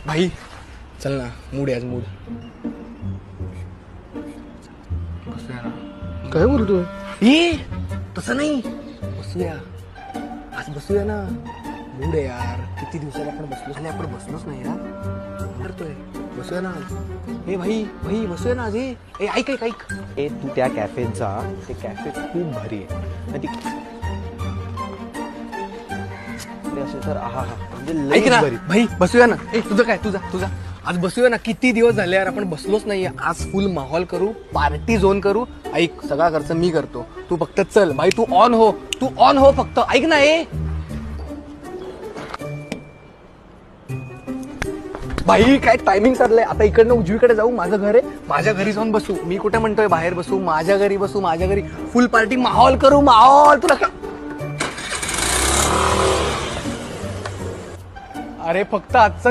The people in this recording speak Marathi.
भाई चल ना, मूड आहे आज, मूड. बसूया ना. काय बोलतोय? ये तसं नाही, बसूया आज, बसूया ना. मूड आहे यार, किती दिवसाला आपण बसलोच नाही. आपण बसलोच नाही यार, करतोय. बसूया ना आज. ए भाई भाई बसूया ना आज. ए ऐक ऐक ऐक, ए तू त्या कॅफेत जा, ते कॅफे खूप भारी आहे. आणि ती असे तर आहा म्हणजे ऐक लई ना भारी. भाई, बसूया ना. ए तुझं काय, तुझा आज बसूया ना. किती दिवस झाले यार आपण बसलोच नाहीये. आज फुल माहोल करू, पार्टी झोन करू. ऐक, सगळा खर्च मी करतो, तू फक्त चल. भाई तू ऑन हो फक्त. ऐक ना. ए भाई काय टायमिंग चाललंय आता. इकडनं उजवीकडे जाऊ, माझं घर आहे, माझ्या घरी जाऊन बसू. मी कुठे म्हणतोय बाहेर बसू, माझ्या घरी बसू. माझ्या घरी फुल पार्टी माहोल करू. माहोल तुला अरे फक्त आजचा